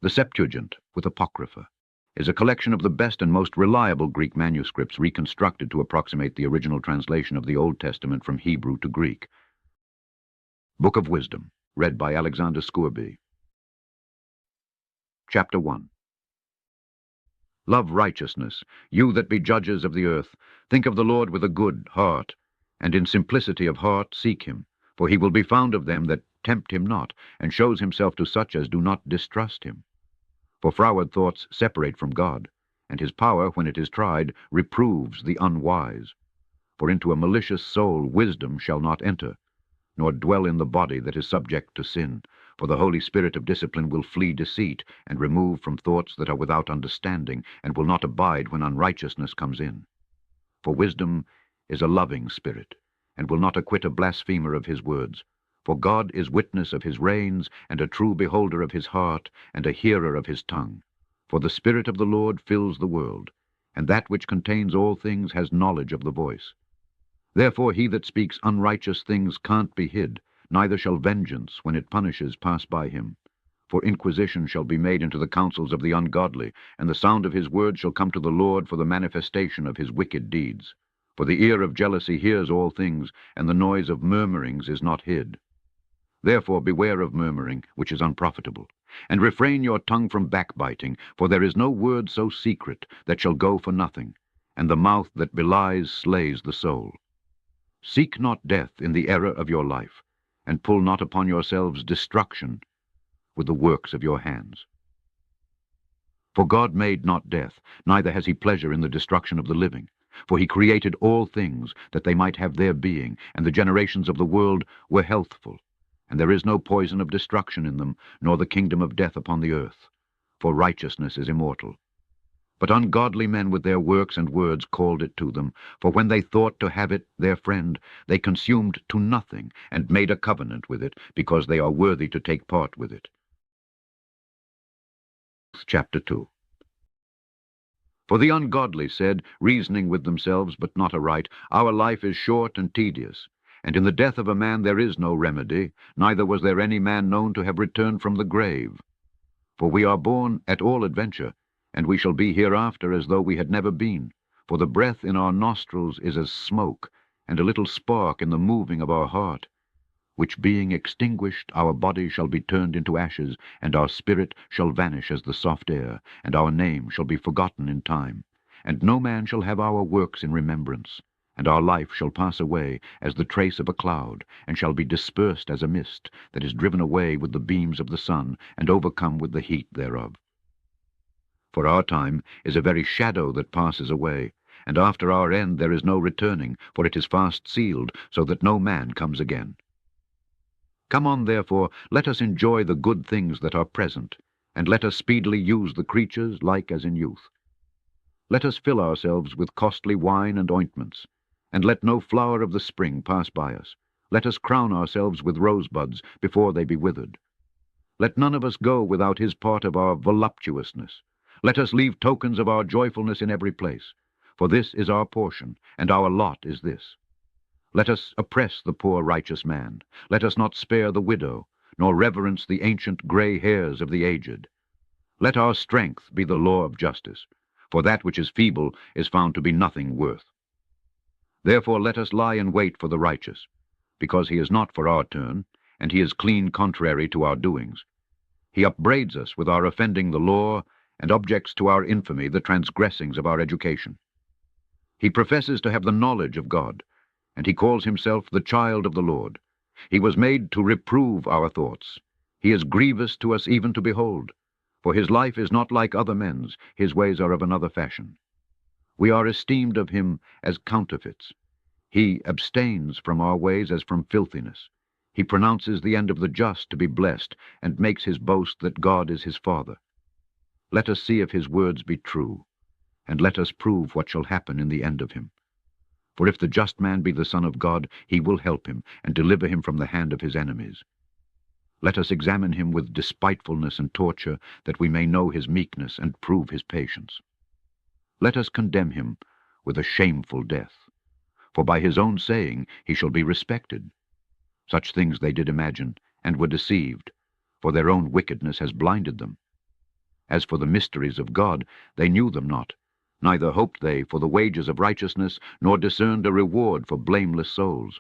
The Septuagint, with Apocrypha, is a collection of the best and most reliable Greek manuscripts reconstructed to approximate the original translation of the Old Testament from Hebrew to Greek. Book of Wisdom, read by Alexander Scourby. Chapter 1. Love righteousness, you that be judges of the earth. Think of the Lord with a good heart, and in simplicity of heart seek him. For he will be found of them that tempt him not, and shows himself to such as do not distrust him. For froward thoughts separate from God, and his power, when it is tried, reproves the unwise. For into a malicious soul wisdom shall not enter, nor dwell in the body that is subject to sin. For the Holy Spirit of discipline will flee deceit, and remove from thoughts that are without understanding, and will not abide when unrighteousness comes in. For wisdom is a loving spirit, and will not acquit a blasphemer of his words. For God is witness of his reins, and a true beholder of his heart, and a hearer of his tongue. For the Spirit of the Lord fills the world, and that which contains all things has knowledge of the voice. Therefore he that speaks unrighteous things can't be hid, neither shall vengeance, when it punishes, pass by him. For inquisition shall be made into the counsels of the ungodly, and the sound of his words shall come to the Lord for the manifestation of his wicked deeds. For the ear of jealousy hears all things, and the noise of murmurings is not hid. Therefore beware of murmuring, which is unprofitable, and refrain your tongue from backbiting, for there is no word so secret that shall go for nothing, and the mouth that belies slays the soul. Seek not death in the error of your life, and pull not upon yourselves destruction with the works of your hands. For God made not death, neither has he pleasure in the destruction of the living. For he created all things, that they might have their being, and the generations of the world were healthful. And there is no poison of destruction in them, nor the kingdom of death upon the earth. For righteousness is immortal. But ungodly men with their works and words called it to them. For when they thought to have it their friend, they consumed to nothing, and made a covenant with it, because they are worthy to take part with it. Chapter 2. For the ungodly said, reasoning with themselves, but not aright, Our life is short and tedious. And in the death of a man there is no remedy, neither was there any man known to have returned from the grave. For we are born at all adventure, and we shall be hereafter as though we had never been. For the breath in our nostrils is as smoke, and a little spark in the moving of our heart, which being extinguished, our body shall be turned into ashes, and our spirit shall vanish as the soft air, and our name shall be forgotten in time. And no man shall have our works in remembrance. And our life shall pass away as the trace of a cloud, and shall be dispersed as a mist, that is driven away with the beams of the sun, and overcome with the heat thereof. For our time is a very shadow that passes away, and after our end there is no returning, for it is fast sealed, so that no man comes again. Come on, therefore, let us enjoy the good things that are present, and let us speedily use the creatures like as in youth. Let us fill ourselves with costly wine and ointments, and let no flower of the spring pass by us. Let us crown ourselves with rosebuds before they be withered. Let none of us go without his part of our voluptuousness. Let us leave tokens of our joyfulness in every place. For this is our portion, and our lot is this. Let us oppress the poor righteous man. Let us not spare the widow, nor reverence the ancient gray hairs of the aged. Let our strength be the law of justice, for that which is feeble is found to be nothing worth. Therefore let us lie in wait for the righteous, because he is not for our turn, and he is clean contrary to our doings. He upbraids us with our offending the law, and objects to our infamy the transgressings of our education. He professes to have the knowledge of God, and he calls himself the child of the Lord. He was made to reprove our thoughts. He is grievous to us even to behold, for his life is not like other men's, his ways are of another fashion. We are esteemed of him as counterfeits. He abstains from our ways as from filthiness. He pronounces the end of the just to be blessed, and makes his boast that God is his Father. Let us see if his words be true, and let us prove what shall happen in the end of him. For if the just man be the Son of God, he will help him, and deliver him from the hand of his enemies. Let us examine him with despitefulness and torture, that we may know his meekness and prove his patience. Let us condemn him with a shameful death, for by his own saying he shall be respected. Such things they did imagine, and were deceived, for their own wickedness has blinded them. As for the mysteries of God, they knew them not, neither hoped they for the wages of righteousness, nor discerned a reward for blameless souls.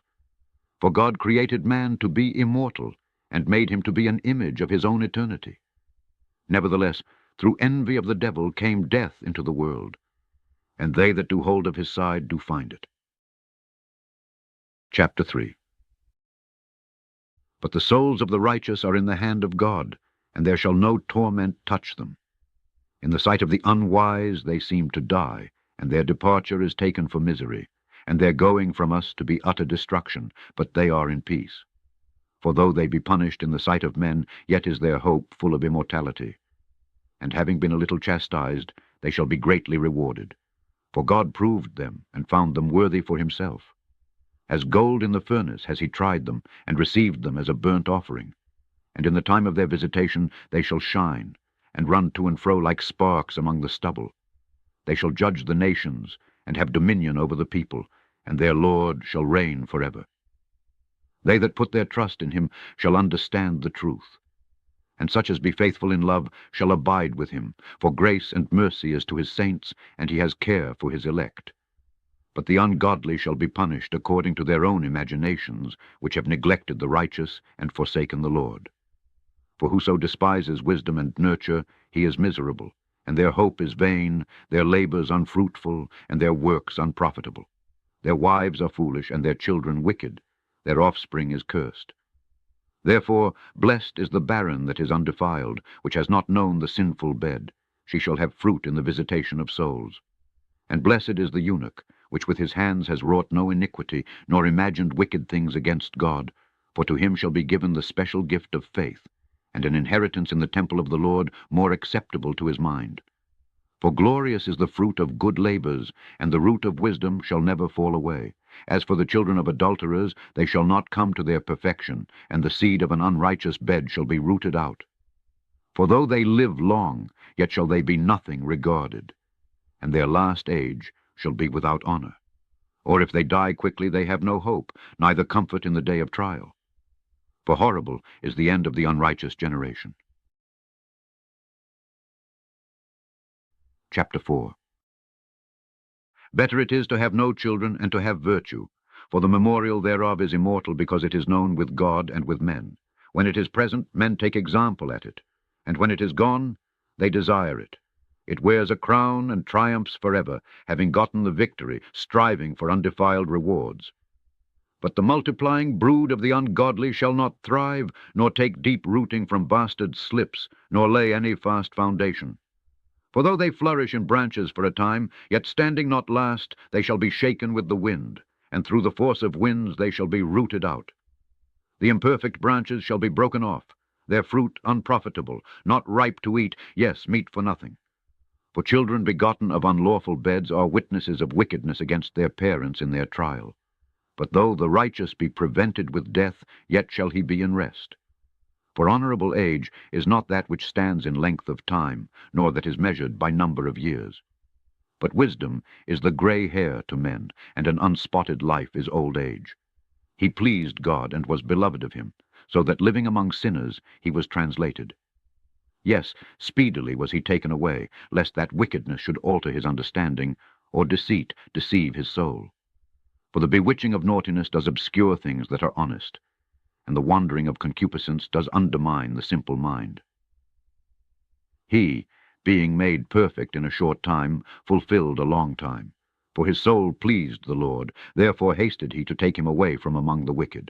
For God created man to be immortal, and made him to be an image of his own eternity. Nevertheless, through envy of the devil came death into the world, and they that do hold of his side do find it. Chapter 3. But the souls of the righteous are in the hand of God, and there shall no torment touch them. In the sight of the unwise they seem to die, and their departure is taken for misery, and their going from us to be utter destruction, but they are in peace. For though they be punished in the sight of men, yet is their hope full of immortality. And having been a little chastised, they shall be greatly rewarded. For God proved them, and found them worthy for himself. As gold in the furnace has he tried them, and received them as a burnt offering. And in the time of their visitation they shall shine, and run to and fro like sparks among the stubble. They shall judge the nations, and have dominion over the people, and their Lord shall reign forever. They that put their trust in him shall understand the truth. And such as be faithful in love shall abide with him, for grace and mercy is to his saints, and he has care for his elect. But the ungodly shall be punished according to their own imaginations, which have neglected the righteous and forsaken the Lord. For whoso despises wisdom and nurture, he is miserable, and their hope is vain, their labors unfruitful, and their works unprofitable. Their wives are foolish, and their children wicked. Their offspring is cursed. Therefore blessed is the barren that is undefiled, which has not known the sinful bed. She shall have fruit in the visitation of souls. And blessed is the eunuch, which with his hands has wrought no iniquity, nor imagined wicked things against God. For to him shall be given the special gift of faith, and an inheritance in the temple of the Lord more acceptable to his mind. For glorious is the fruit of good labors, and the root of wisdom shall never fall away. As for the children of adulterers, they shall not come to their perfection, and the seed of an unrighteous bed shall be rooted out. For though they live long, yet shall they be nothing regarded, and their last age shall be without honor. Or if they die quickly, they have no hope, neither comfort in the day of trial. For horrible is the end of the unrighteous generation. Chapter 4. Better it is to have no children and to have virtue, for the memorial thereof is immortal, because it is known with God and with men. When it is present, men take example at it, and when it is gone, they desire it. It wears a crown and triumphs forever, having gotten the victory, striving for undefiled rewards. But the multiplying brood of the ungodly shall not thrive, nor take deep rooting from bastard slips, nor lay any fast foundation. For though they flourish in branches for a time, yet standing not last, they shall be shaken with the wind, and through the force of winds they shall be rooted out. The imperfect branches shall be broken off, their fruit unprofitable, not ripe to eat, yes, meat for nothing. For children begotten of unlawful beds are witnesses of wickedness against their parents in their trial. But though the righteous be prevented with death, yet shall he be in rest. For honorable age is not that which stands in length of time, nor that is measured by number of years. But wisdom is the gray hair to men, and an unspotted life is old age. He pleased God and was beloved of him, so that living among sinners he was translated. Yes, speedily was he taken away, lest that wickedness should alter his understanding, or deceit deceive his soul. For the bewitching of naughtiness does obscure things that are honest, and the wandering of concupiscence does undermine the simple mind. He, being made perfect in a short time, fulfilled a long time. For his soul pleased the Lord, therefore hasted he to take him away from among the wicked.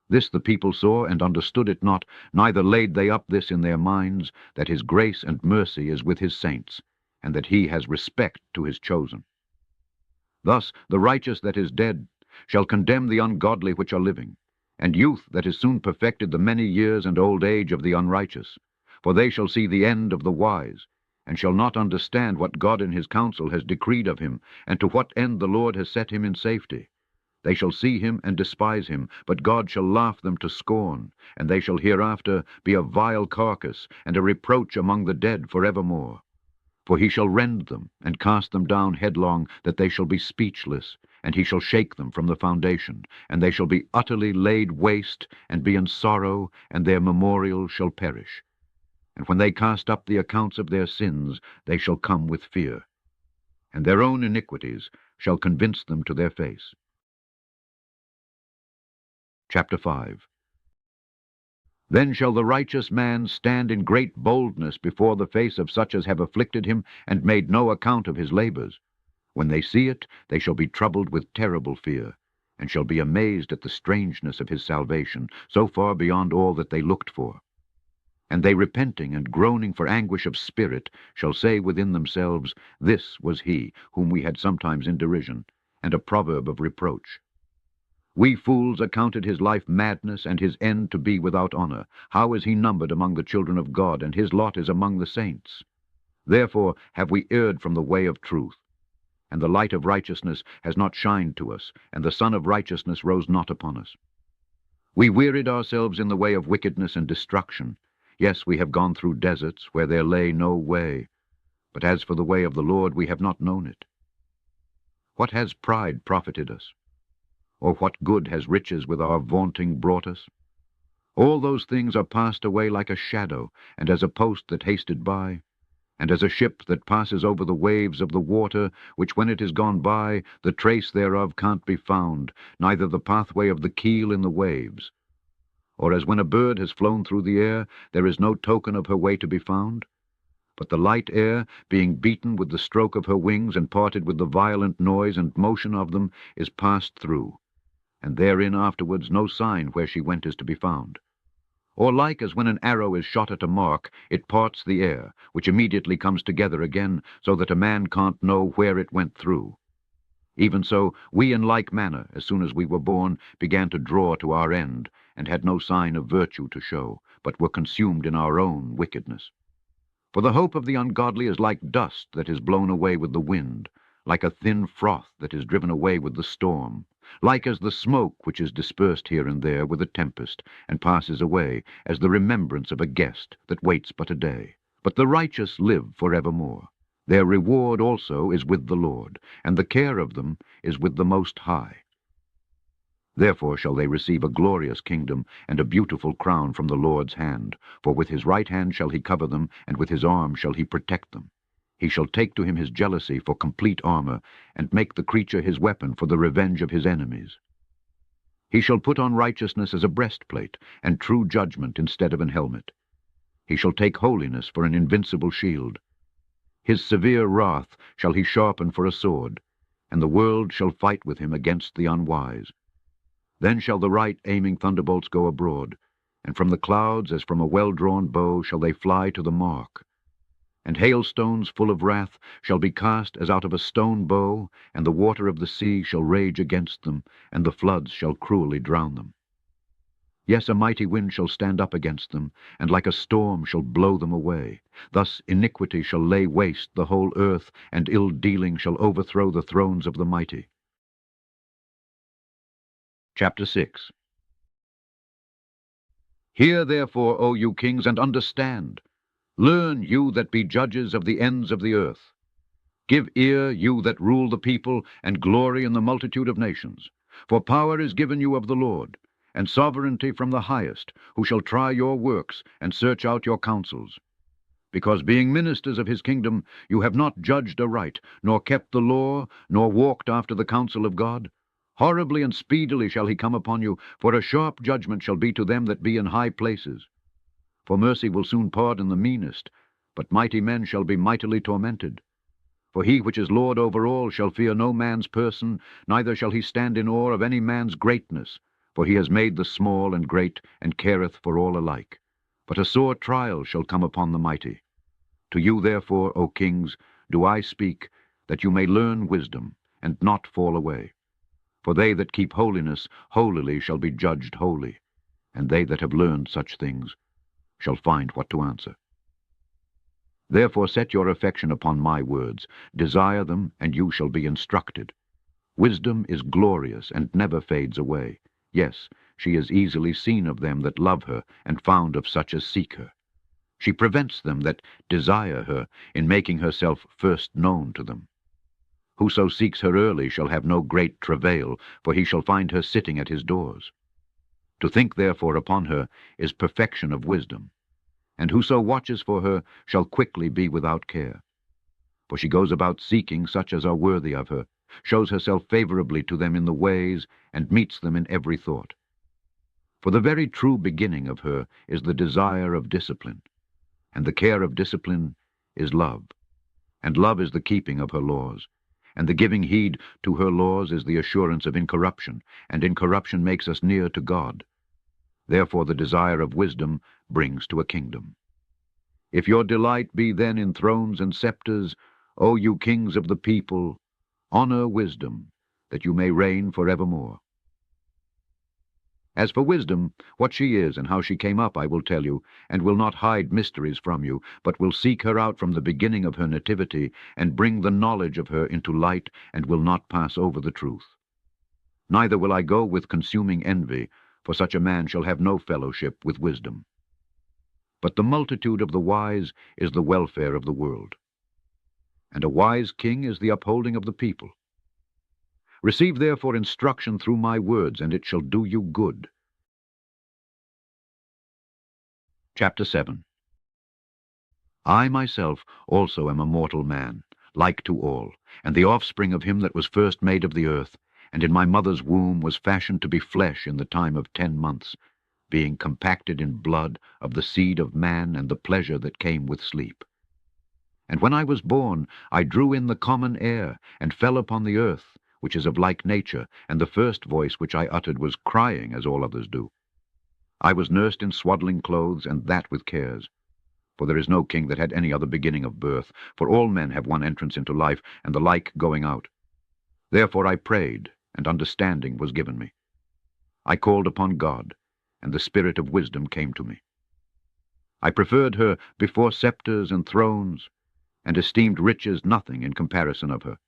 This the people saw and understood it not, neither laid they up this in their minds, that his grace and mercy is with his saints, and that he has respect to his chosen. Thus the righteous that is dead shall condemn the ungodly which are living, and youth that is soon perfected the many years and old age of the unrighteous. For they shall see the end of the wise, and shall not understand what God in his counsel has decreed of him, and to what end the Lord has set him in safety. They shall see him and despise him, but God shall laugh them to scorn, and they shall hereafter be a vile carcass, and a reproach among the dead forevermore. For he shall rend them, and cast them down headlong, that they shall be speechless, and he shall shake them from the foundation, and they shall be utterly laid waste, and be in sorrow, and their memorial shall perish. And when they cast up the accounts of their sins, they shall come with fear, and their own iniquities shall convince them to their face. Chapter 5. Then shall the righteous man stand in great boldness before the face of such as have afflicted him, and made no account of his labors. When they see it, they shall be troubled with terrible fear, and shall be amazed at the strangeness of his salvation, so far beyond all that they looked for. And they, repenting and groaning for anguish of spirit, shall say within themselves, This was he, whom we had sometimes in derision, and a proverb of reproach. We fools accounted his life madness, and his end to be without honor. How is he numbered among the children of God, and his lot is among the saints? Therefore have we erred from the way of truth, and the light of righteousness has not shined to us, and the sun of righteousness rose not upon us. We wearied ourselves in the way of wickedness and destruction. Yes, we have gone through deserts where there lay no way. But as for the way of the Lord, we have not known it. What has pride profited us? Or what good has riches with our vaunting brought us? All those things are passed away like a shadow, and as a post that hasted by, and as a ship that passes over the waves of the water, which when it is gone by, the trace thereof can't be found, neither the pathway of the keel in the waves. Or as when a bird has flown through the air, there is no token of her way to be found. But the light air, being beaten with the stroke of her wings, and parted with the violent noise and motion of them, is passed through, and therein afterwards no sign where she went is to be found. Or like as when an arrow is shot at a mark, it parts the air, which immediately comes together again, so that a man can't know where it went through. Even so, we in like manner, as soon as we were born, began to draw to our end, and had no sign of virtue to show, but were consumed in our own wickedness. For the hope of the ungodly is like dust that is blown away with the wind, like a thin froth that is driven away with the storm, like as the smoke which is dispersed here and there with a tempest, and passes away, as the remembrance of a guest that waits but a day. But the righteous live forevermore. Their reward also is with the Lord, and the care of them is with the Most High. Therefore shall they receive a glorious kingdom, and a beautiful crown from the Lord's hand. For with his right hand shall he cover them, and with his arm shall he protect them. He shall take to him his jealousy for complete armor, and make the creature his weapon for the revenge of his enemies. He shall put on righteousness as a breastplate, and true judgment instead of an helmet. He shall take holiness for an invincible shield. His severe wrath shall he sharpen for a sword, and the world shall fight with him against the unwise. Then shall the right aiming thunderbolts go abroad, and from the clouds as from a well-drawn bow shall they fly to the mark. And hailstones full of wrath shall be cast as out of a stone bow, and the water of the sea shall rage against them, and the floods shall cruelly drown them. Yes, a mighty wind shall stand up against them, and like a storm shall blow them away. Thus iniquity shall lay waste the whole earth, and ill-dealing shall overthrow the thrones of the mighty. Chapter 6. Hear therefore, O you kings, and understand. Learn, you that be judges of the ends of the earth. Give ear, you that rule the people, and glory in the multitude of nations. For power is given you of the Lord, and sovereignty from the highest, who shall try your works, and search out your counsels. Because being ministers of his kingdom, you have not judged aright, nor kept the law, nor walked after the counsel of God. Horribly and speedily shall he come upon you, for a sharp judgment shall be to them that be in high places. For mercy will soon pardon the meanest, but mighty men shall be mightily tormented. For he which is Lord over all shall fear no man's person, neither shall he stand in awe of any man's greatness. For he has made the small and great, and careth for all alike. But a sore trial shall come upon the mighty. To you therefore, O kings, do I speak, that you may learn wisdom, and not fall away. For they that keep holiness holily shall be judged holy, and they that have learned such things shall find what to answer. Therefore set your affection upon my words, desire them, and you shall be instructed. Wisdom is glorious, and never fades away. Yes, she is easily seen of them that love her, and found of such as seek her. She prevents them that desire her, in making herself first known to them. Whoso seeks her early shall have no great travail, for he shall find her sitting at his doors. To think therefore upon her is perfection of wisdom, And whoso watches for her shall quickly be without care. For she goes about seeking such as are worthy of her, shows herself favorably to them in the ways, and meets them in every thought. For the very true beginning of her is the desire of discipline, and the care of discipline is love, and love is the keeping of her laws, and the giving heed to her laws is the assurance of incorruption, and incorruption makes us near to God. Therefore the desire of wisdom brings to a kingdom. If your delight be then in thrones and scepters, O you kings of the people, honor wisdom, that you may reign forevermore. As for wisdom, what she is and how she came up I will tell you, and will not hide mysteries from you, but will seek her out from the beginning of her nativity, and bring the knowledge of her into light, and will not pass over the truth. Neither will I go with consuming envy, for such a man shall have no fellowship with wisdom. But the multitude of the wise is the welfare of the world, and a wise king is the upholding of the people. Receive therefore instruction through my words, and it shall do you good. Chapter 7. I myself also am a mortal man, like to all, and the offspring of him that was first made of the earth, and in my mother's womb was fashioned to be flesh in the time of 10 months, being compacted in blood of the seed of man and the pleasure that came with sleep. And when I was born, I drew in the common air, and fell upon the earth, which is of like nature, and the first voice which I uttered was crying, as all others do. I was nursed in swaddling clothes, and that with cares. For there is no king that had any other beginning of birth, for all men have one entrance into life, and the like going out. Therefore I prayed, and understanding was given me. I called upon God, and the spirit of wisdom came to me. I preferred her before scepters and thrones, and esteemed riches nothing in comparison of her.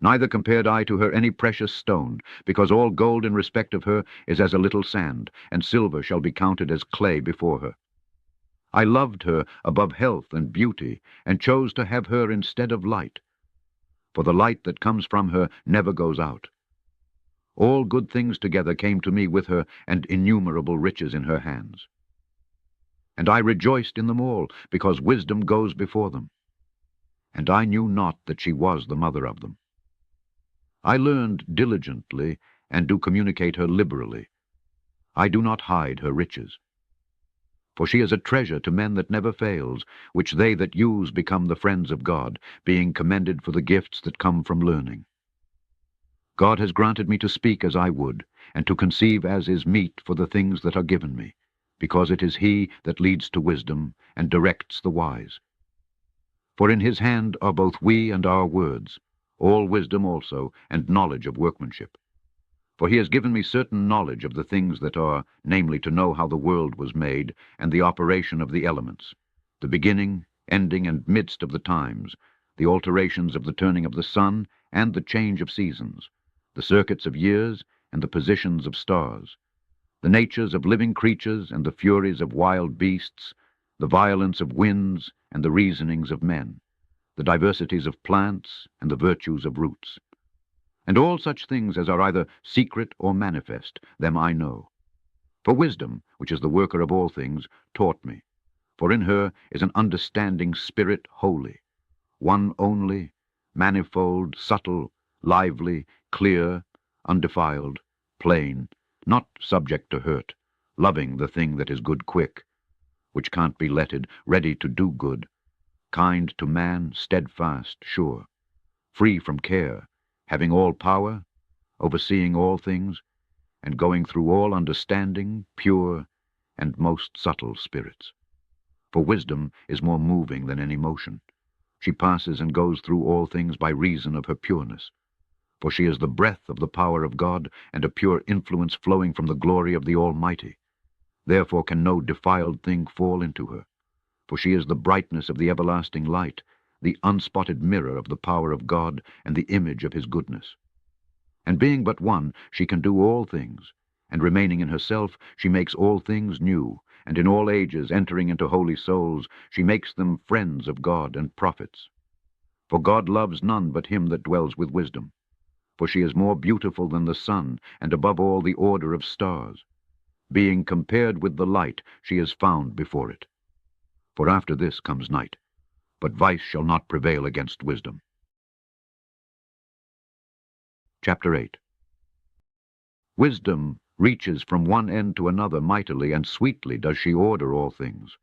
Neither compared I to her any precious stone, because all gold in respect of her is as a little sand, and silver shall be counted as clay before her. I loved her above health and beauty, and chose to have her instead of light. For the light that comes from her never goes out. All good things together came to me with her, and innumerable riches in her hands. And I rejoiced in them all, because wisdom goes before them. And I knew not that she was the mother of them. I learned diligently, and do communicate her liberally. I do not hide her riches. For she is a treasure to men that never fails, which they that use become the friends of God, being commended for the gifts that come from learning. God has granted me to speak as I would, and to conceive as is meet for the things that are given me, because it is he that leads to wisdom, and directs the wise. For in his hand are both we and our words, all wisdom also, and knowledge of workmanship. For he has given me certain knowledge of the things that are, namely, to know how the world was made, and the operation of the elements, the beginning, ending, and midst of the times, the alterations of the turning of the sun, and the change of seasons, the circuits of years, and the positions of stars, the natures of living creatures, and the furies of wild beasts, the violence of winds, and the reasonings of men, the diversities of plants, and the virtues of roots. And all such things as are either secret or manifest, them I know. For wisdom, which is the worker of all things, taught me. For in her is an understanding spirit holy, one only, manifold, subtle, lively, clear, undefiled, plain, not subject to hurt, loving the thing that is good quick, which can't be letted, ready to do good, kind to man, steadfast, sure, free from care, having all power, overseeing all things, and going through all understanding, pure, and most subtle spirits. For wisdom is more moving than any motion. She passes and goes through all things by reason of her pureness. For she is the breath of the power of God, and a pure influence flowing from the glory of the Almighty. Therefore can no defiled thing fall into her. For she is the brightness of the everlasting light, the unspotted mirror of the power of God, and the image of his goodness. And being but one, she can do all things, and remaining in herself, she makes all things new, and in all ages entering into holy souls, she makes them friends of God and prophets. For God loves none but him that dwells with wisdom. For she is more beautiful than the sun, and above all the order of stars. Being compared with the light, she is found before it. For after this comes night, but vice shall not prevail against wisdom. Chapter 8. Wisdom reaches from one end to another mightily, and sweetly does she order all things.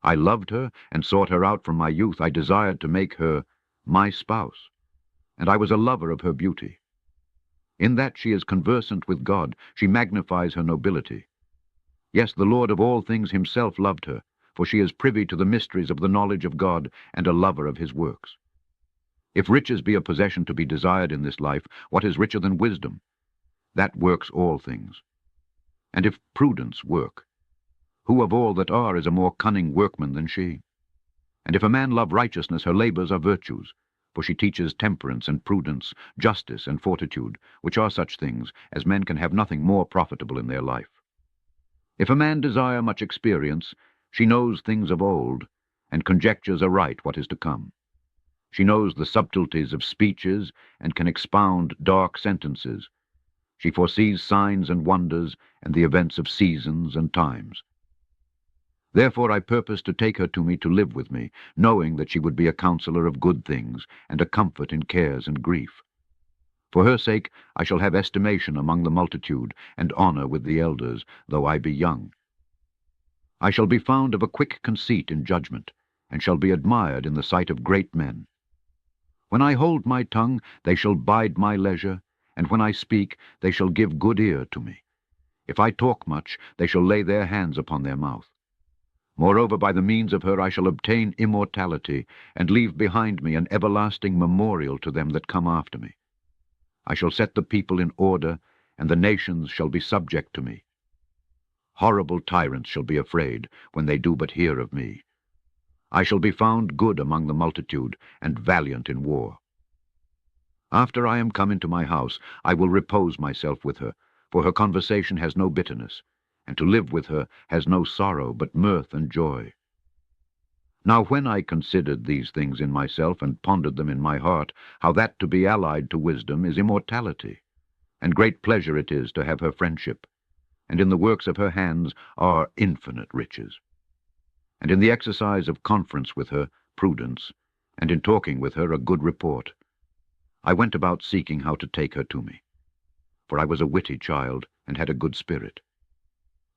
I loved her, and sought her out from my youth. I desired to make her my spouse, and I was a lover of her beauty. In that she is conversant with God, she magnifies her nobility. Yes, the Lord of all things himself loved her, for she is privy to the mysteries of the knowledge of God, and a lover of his works. If riches be a possession to be desired in this life, what is richer than wisdom? That works all things. And if prudence work, who of all that are is a more cunning workman than she? And if a man love righteousness, her labors are virtues, for she teaches temperance and prudence, justice and fortitude, which are such things as men can have nothing more profitable in their life. If a man desire much experience, she knows things of old, and conjectures aright what is to come. She knows the subtleties of speeches, and can expound dark sentences. She foresees signs and wonders, and the events of seasons and times. Therefore I purpose to take her to me to live with me, knowing that she would be a counselor of good things, and a comfort in cares and grief. For her sake I shall have estimation among the multitude, and honor with the elders, though I be young. I shall be found of a quick conceit in judgment, and shall be admired in the sight of great men. When I hold my tongue, they shall bide my leisure, and when I speak, they shall give good ear to me. If I talk much, they shall lay their hands upon their mouth. Moreover, by the means of her I shall obtain immortality, and leave behind me an everlasting memorial to them that come after me. I shall set the people in order, and the nations shall be subject to me. Horrible tyrants shall be afraid, when they do but hear of me. I shall be found good among the multitude, and valiant in war. After I am come into my house, I will repose myself with her, for her conversation has no bitterness, and to live with her has no sorrow, but mirth and joy. Now when I considered these things in myself, and pondered them in my heart, how that to be allied to wisdom is immortality, and great pleasure it is to have her friendship, and in the works of her hands are infinite riches, and in the exercise of conference with her, prudence, and in talking with her, a good report. I went about seeking how to take her to me, for I was a witty child, and had a good spirit.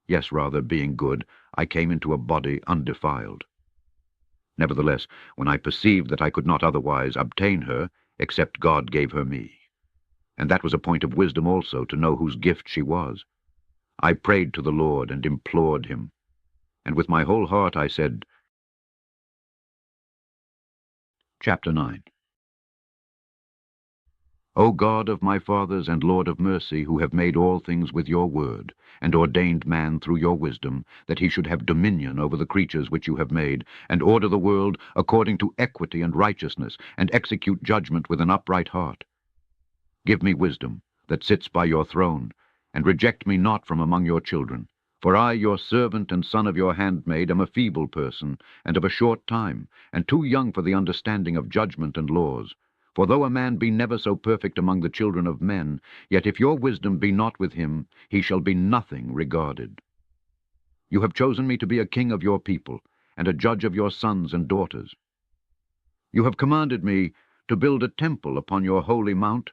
Yes, rather, being good, I came into a body undefiled. Nevertheless, when I perceived that I could not otherwise obtain her, except God gave her me, and that was a point of wisdom also, to know whose gift she was, I prayed to the Lord and implored him, and with my whole heart I said. Chapter 9. O God of my fathers and Lord of mercy, who have made all things with your word, and ordained man through your wisdom, that he should have dominion over the creatures which you have made, and order the world according to equity and righteousness, and execute judgment with an upright heart. Give me wisdom, that sits by your throne, and reject me not from among your children. For I, your servant and son of your handmaid, am a feeble person, and of a short time, and too young for the understanding of judgment and laws. For though a man be never so perfect among the children of men, yet if your wisdom be not with him, he shall be nothing regarded. You have chosen me to be a king of your people, and a judge of your sons and daughters. You have commanded me to build a temple upon your holy mount,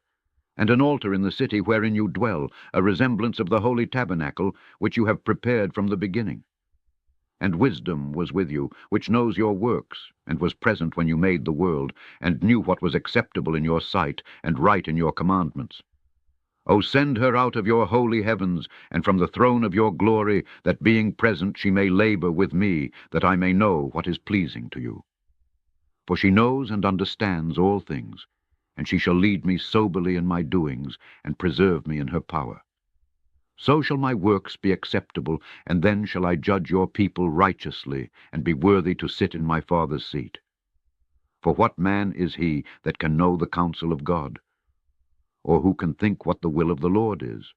and an altar in the city wherein you dwell, a resemblance of the holy tabernacle, which you have prepared from the beginning. And wisdom was with you, which knows your works, and was present when you made the world, and knew what was acceptable in your sight, and right in your commandments. O send her out of your holy heavens, and from the throne of your glory, that being present she may labor with me, that I may know what is pleasing to you. For she knows and understands all things, and she shall lead me soberly in my doings, and preserve me in her power. So shall my works be acceptable, and then shall I judge your people righteously, and be worthy to sit in my Father's seat. For what man is he that can know the counsel of God? Or who can think what the will of the Lord is?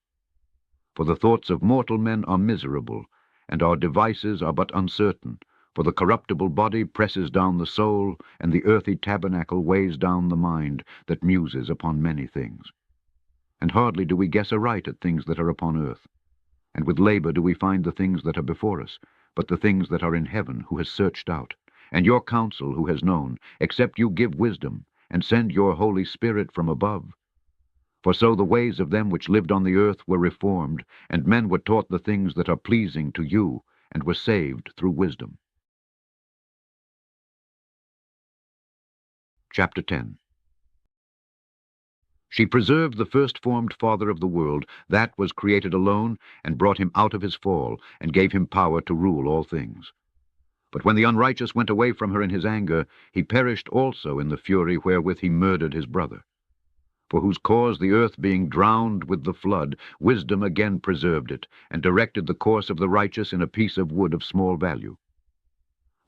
For the thoughts of mortal men are miserable, and our devices are but uncertain. For the corruptible body presses down the soul, and the earthy tabernacle weighs down the mind, that muses upon many things. And hardly do we guess aright at things that are upon earth, and with labor do we find the things that are before us. but the things that are in heaven, who has searched out, and your counsel, who has known, except you give wisdom, and send your Holy Spirit from above? For so the ways of them which lived on the earth were reformed, and men were taught the things that are pleasing to you, and were saved through wisdom. Chapter 10. She preserved the first-formed father of the world, that was created alone, and brought him out of his fall, and gave him power to rule all things. But when the unrighteous went away from her in his anger, he perished also in the fury wherewith he murdered his brother. For whose cause the earth being drowned with the flood, wisdom again preserved it, and directed the course of the righteous in a piece of wood of small value.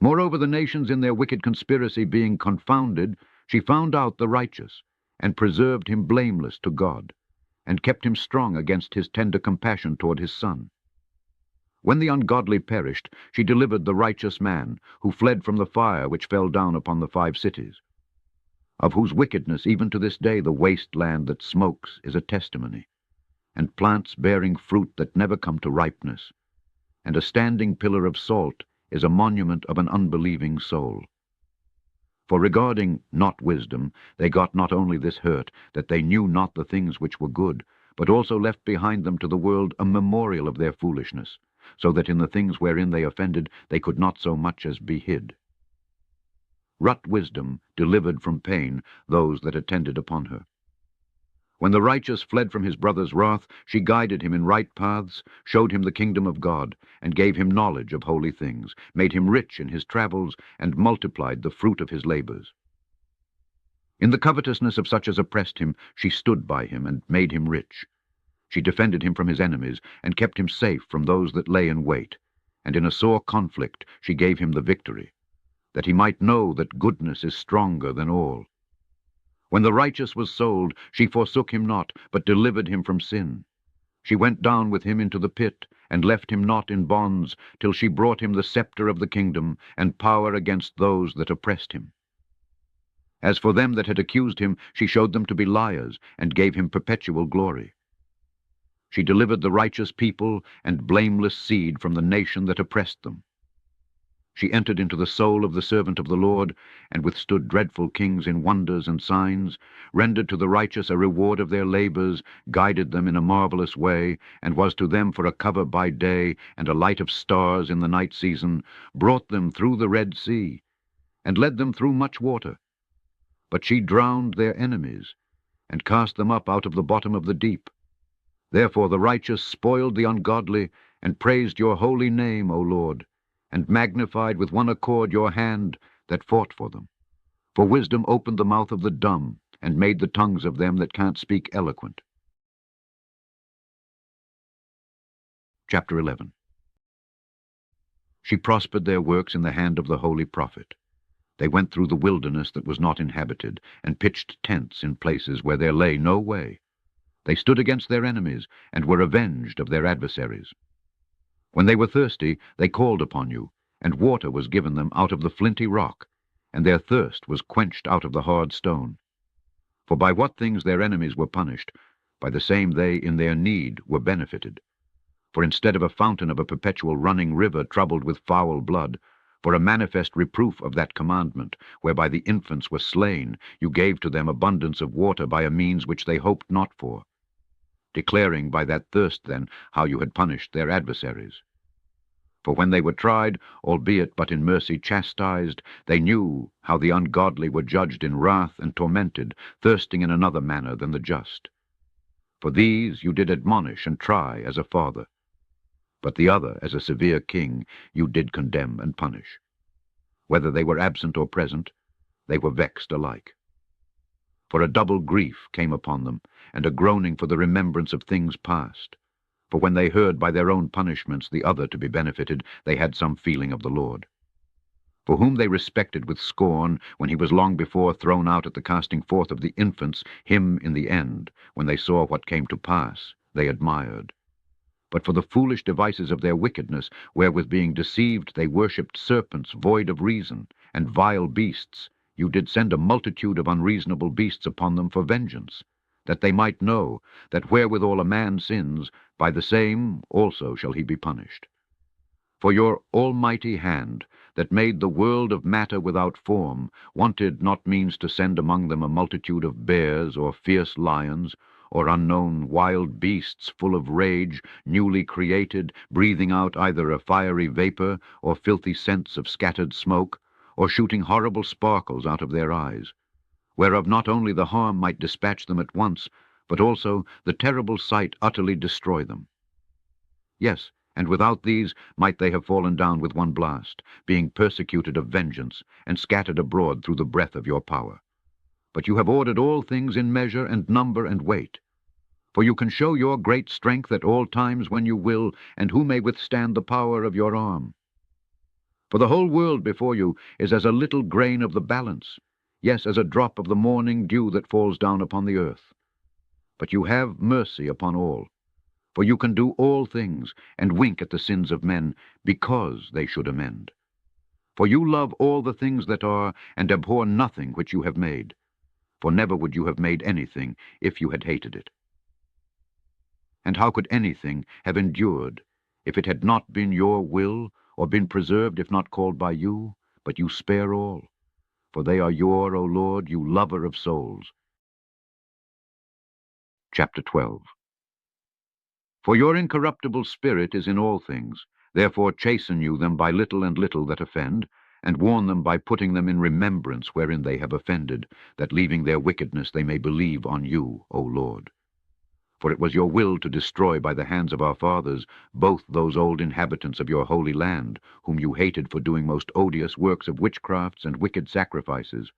Moreover, the nations in their wicked conspiracy being confounded, she found out the righteous, and preserved him blameless to God, and kept him strong against his tender compassion toward his son. When the ungodly perished, she delivered the righteous man, who fled from the fire which fell down upon the 5 cities, of whose wickedness even to this day the waste land that smokes is a testimony, and plants bearing fruit that never come to ripeness, and a standing pillar of salt is a monument of an unbelieving soul. For regarding not wisdom, they got not only this hurt, that they knew not the things which were good, but also left behind them to the world a memorial of their foolishness, so that in the things wherein they offended they could not so much as be hid. Rut wisdom delivered from pain those that attended upon her. When the righteous fled from his brother's wrath, she guided him in right paths, showed him the kingdom of God, and gave him knowledge of holy things, made him rich in his travels, and multiplied the fruit of his labors. In the covetousness of such as oppressed him, she stood by him, and made him rich. She defended him from his enemies, and kept him safe from those that lay in wait, and in a sore conflict she gave him the victory, that he might know that goodness is stronger than all. When the righteous was sold, she forsook him not, but delivered him from sin. She went down with him into the pit, and left him not in bonds, till she brought him the scepter of the kingdom, and power against those that oppressed him. As for them that had accused him, she showed them to be liars, and gave him perpetual glory. She delivered the righteous people and blameless seed from the nation that oppressed them. She entered into the soul of the servant of the Lord, and withstood dreadful kings in wonders and signs, rendered to the righteous a reward of their labors, guided them in a marvelous way, and was to them for a cover by day, and a light of stars in the night season, brought them through the Red Sea, and led them through much water. But she drowned their enemies, and cast them up out of the bottom of the deep. Therefore the righteous spoiled the ungodly, and praised your holy name, O Lord, and magnified with one accord your hand that fought for them. For wisdom opened the mouth of the dumb, and made the tongues of them that can't speak eloquent. Chapter 11. She prospered their works in the hand of the holy prophet. They went through the wilderness that was not inhabited, and pitched tents in places where there lay no way. They stood against their enemies, and were avenged of their adversaries. When they were thirsty, they called upon you, and water was given them out of the flinty rock, and their thirst was quenched out of the hard stone. For by what things their enemies were punished, by the same they in their need were benefited. For instead of a fountain of a perpetual running river troubled with foul blood, for a manifest reproof of that commandment, whereby the infants were slain, you gave to them abundance of water by a means which they hoped not for, declaring by that thirst then how you had punished their adversaries. For when they were tried, albeit but in mercy chastised, they knew how the ungodly were judged in wrath and tormented, thirsting in another manner than the just. For these you did admonish and try as a father, but the other as a severe king you did condemn and punish. Whether they were absent or present, they were vexed alike. For a double grief came upon them, and a groaning for the remembrance of things past. For when they heard by their own punishments the other to be benefited, they had some feeling of the Lord. For whom they respected with scorn, when he was long before thrown out at the casting forth of the infants, him in the end, when they saw what came to pass, they admired. But for the foolish devices of their wickedness, wherewith being deceived they worshipped serpents void of reason, and vile beasts, you did send a multitude of unreasonable beasts upon them for vengeance, that they might know that wherewithal a man sins, by the same also shall he be punished. For your almighty hand, that made the world of matter without form, wanted not means to send among them a multitude of bears, or fierce lions, or unknown wild beasts full of rage, newly created, breathing out either a fiery vapor, or filthy scents of scattered smoke, or shooting horrible sparkles out of their eyes, whereof not only the harm might dispatch them at once, but also the terrible sight utterly destroy them. Yes, and without these might they have fallen down with one blast, being persecuted of vengeance, and scattered abroad through the breath of your power. But you have ordered all things in measure and number and weight. For you can show your great strength at all times when you will, and who may withstand the power of your arm? For the whole world before you is as a little grain of the balance, yes, as a drop of the morning dew that falls down upon the earth. But you have mercy upon all. For you can do all things, and wink at the sins of men, because they should amend. For you love all the things that are, and abhor nothing which you have made. For never would you have made anything, if you had hated it. And how could anything have endured, if it had not been your will, or been preserved if not called by you? But you spare all. For they are your, O Lord, you lover of souls. Chapter 12. For your incorruptible spirit is in all things. Therefore chasten you them by little and little that offend, and warn them by putting them in remembrance wherein they have offended, that leaving their wickedness they may believe on you, O Lord. For it was your will to destroy by the hands of our fathers both those old inhabitants of your holy land, whom you hated for doing most odious works of witchcrafts and wicked sacrifices,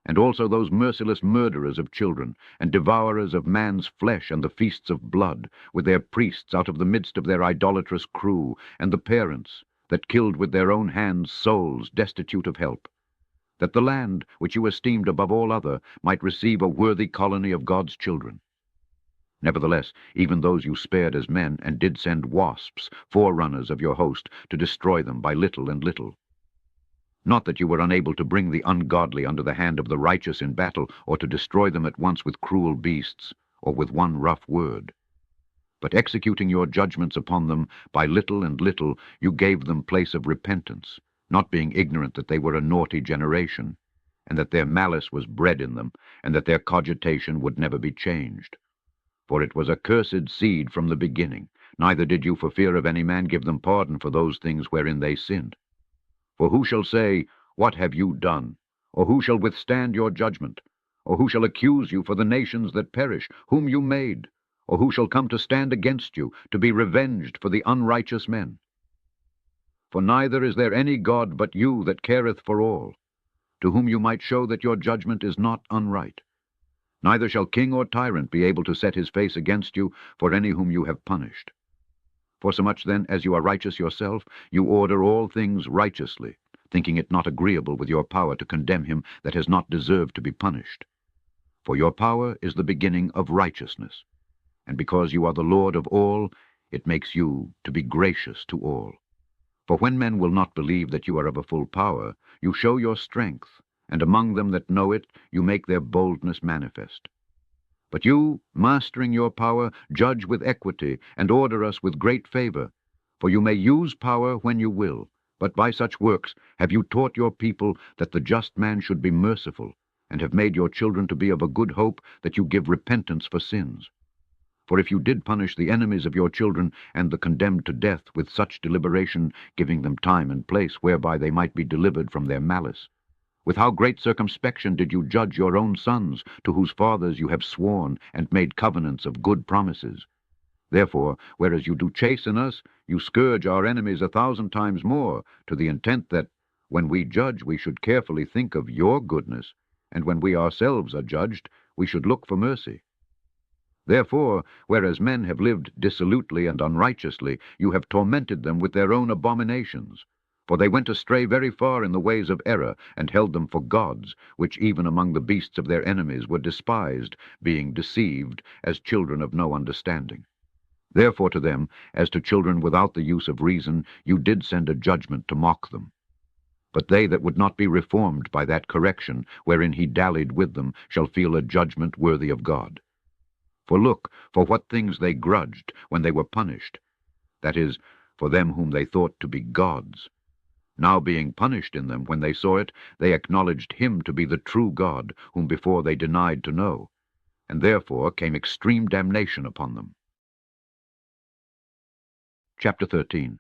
and also those merciless murderers of children, and devourers of man's flesh and the feasts of blood, with their priests out of the midst of their idolatrous crew, and the parents, that killed with their own hands souls destitute of help, that the land, which you esteemed above all other, might receive a worthy colony of God's children. Nevertheless, even those you spared as men, and did send wasps, forerunners of your host, to destroy them by little and little. Not that you were unable to bring the ungodly under the hand of the righteous in battle, or to destroy them at once with cruel beasts, or with one rough word. But executing your judgments upon them by little and little, you gave them place of repentance, not being ignorant that they were a naughty generation, and that their malice was bred in them, and that their cogitation would never be changed. For it was a cursed seed from the beginning, neither did you for fear of any man give them pardon for those things wherein they sinned. For who shall say, What have you done? Or who shall withstand your judgment? Or who shall accuse you for the nations that perish, whom you made? Or who shall come to stand against you, to be revenged for the unrighteous men? For neither is there any God but you that careth for all, to whom you might show that your judgment is not unright. Neither shall king or tyrant be able to set his face against you for any whom you have punished. Forsomuch then as you are righteous yourself, you order all things righteously, thinking it not agreeable with your power to condemn him that has not deserved to be punished. For your power is the beginning of righteousness, and because you are the Lord of all, it makes you to be gracious to all. For when men will not believe that you are of a full power, you show your strength, and among them that know it, you make their boldness manifest. But you, mastering your power, judge with equity, and order us with great favor. For you may use power when you will, but by such works have you taught your people that the just man should be merciful, and have made your children to be of a good hope that you give repentance for sins. For if you did punish the enemies of your children, and the condemned to death with such deliberation, giving them time and place whereby they might be delivered from their malice, with how great circumspection did you judge your own sons, to whose fathers you have sworn and made covenants of good promises. Therefore, whereas you do chasten us, you scourge our enemies 1,000 times more, to the intent that, when we judge, we should carefully think of your goodness, and when we ourselves are judged, we should look for mercy. Therefore, whereas men have lived dissolutely and unrighteously, you have tormented them with their own abominations. For they went astray very far in the ways of error, and held them for gods, which even among the beasts of their enemies were despised, being deceived, as children of no understanding. Therefore to them, as to children without the use of reason, you did send a judgment to mock them. But they that would not be reformed by that correction, wherein he dallied with them, shall feel a judgment worthy of God. For look, for what things they grudged when they were punished, that is, for them whom they thought to be gods. Now being punished in them when they saw it, they acknowledged him to be the true God, whom before they denied to know, and therefore came extreme damnation upon them. Chapter 13.